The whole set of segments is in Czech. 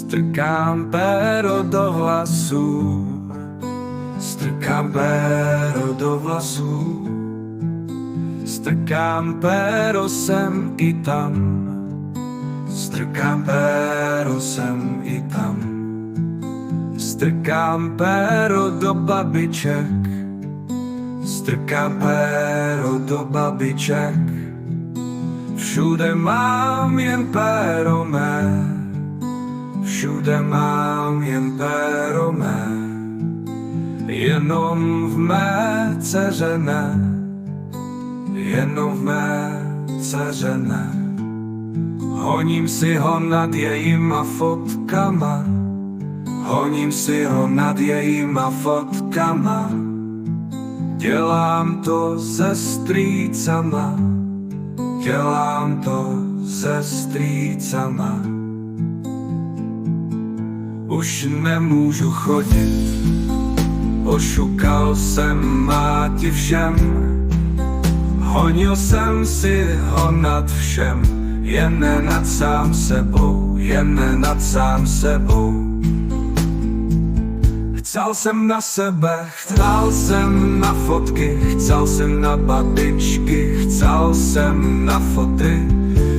Strkám péro do vlasů, strkám péro do vlasů, strkám péro sem i tam, strkám péro sem i tam, strkám péro do babiček, strkám péro do babiček. Všude mám jen péro mé, všude mám jen péro mé, jenom v mé dceře ne, jenom v mé dceře ne. Honím si ho nad jejíma fotkama, honím si ho nad jejíma fotkama. Dělám to se strýcama, dělám to se strýcama. Už nemůžu chodit, ošukal jsem máti všem. Honil jsem si ho nad všem, jen ne nad sám sebou, jen ne nad sám sebou. Chcel jsem na sebe, chcel jsem na fotky, chcel jsem na babičky, chcel jsem na foty.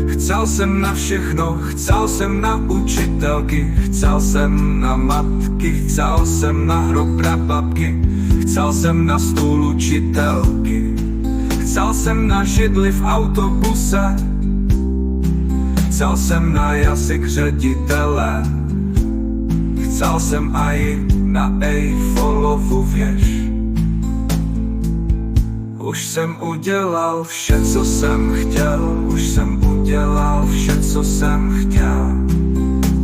Chcel jsem na všechno, chcel jsem na učitelky, chcel jsem na matky, chcel jsem na hrob prababky, chcel jsem na stůl učitelky, chcel jsem na židli v autobuse, chcel jsem na jazyk ředitele, chcel jsem aj na Eiffelevu věž. Už jsem udělal vše, co jsem chtěl, už jsem udělal vše, co jsem chtěl.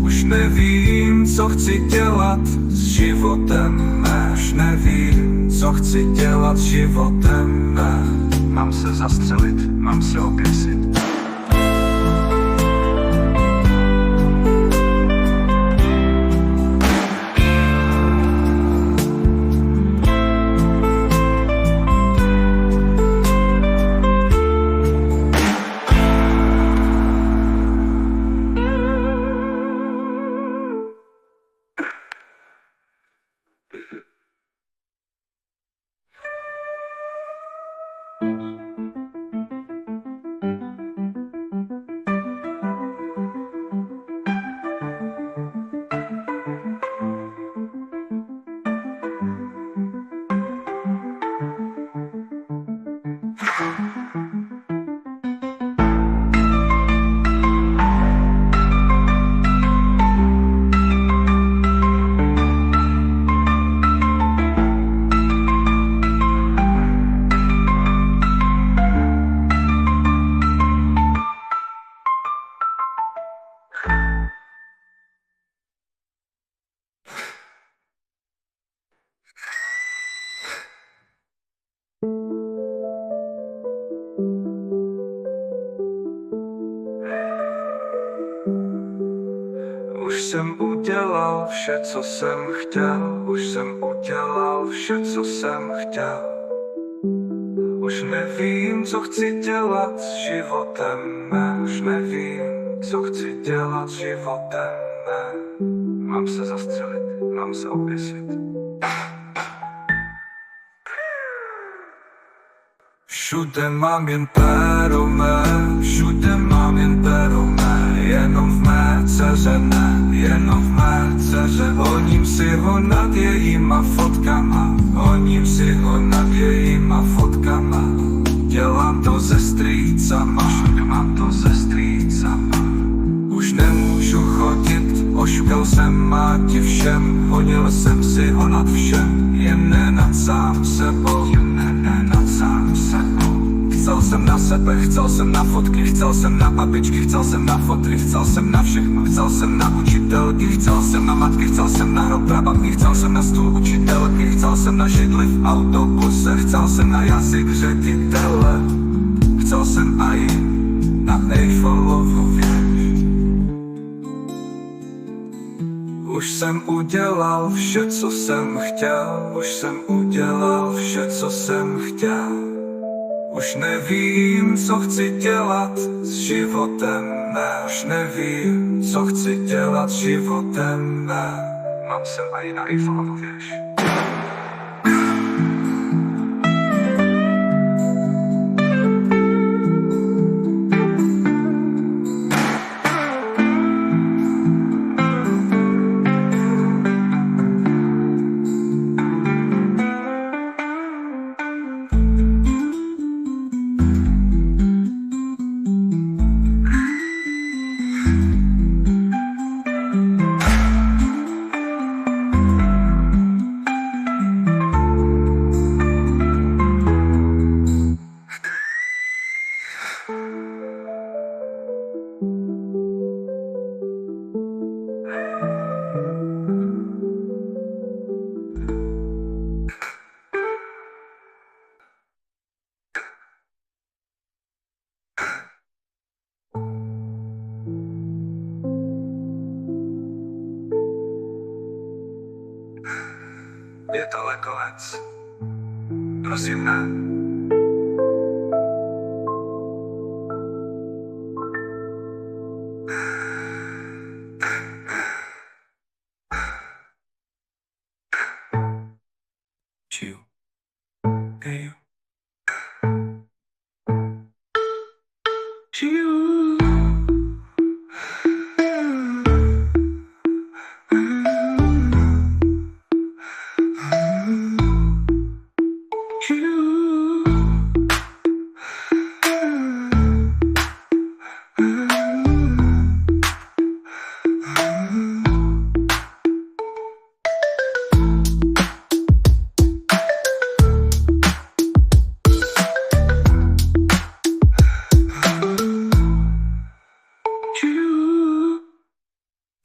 Už nevím, co chci dělat s životem, už nevím, co chci dělat s životem. Mám se zastřelit, mám se oběsit. Už jsem udělal vše, co jsem chtěl, už jsem udělal vše, co jsem chtěl. Už nevím, co chci dělat s životem, už nevím, co chci dělat s životem. Mám se zastřelit, mám se oběsit. Všude mám jen péro mé, všude mám jen péro mé, jenom v mé dceře ne, jenom v mé dceře. Honím si ho nad jejíma fotkama, honím si ho nad jejíma fotkama. Dělám to se strýcama, mám to se strýcama. Už nemůžu chodit, ošukal jsem máti všem, honil jsem si ho nad všem, jen ne nad sám sebou, jen ne nad sám sebou. Chcel jsem na sebe, chcel jsem na fotky, chcel jsem na babičky, chcel jsem na fotry, chcel jsem na všechno, chcel jsem na učitelky, chcel jsem na matky, chcel jsem na hrob prababky, chcel jsem na stůl učitelky, chcel jsem na židli v autobuse, chcel jsem na jazyk ředitele, chcel jsem aj na Eiffelevu věž. Už jsem udělal vše, co jsem chtěl, už jsem udělal vše, co jsem chtěl. Už nevím, co chci dělat s životem, ne. Už nevím, co chci dělat s životem, ne. Mám se aj na iPhone, vieš. Je to lekovec. Prosím, ne. Chill. Hey. Chill.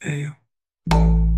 Hey.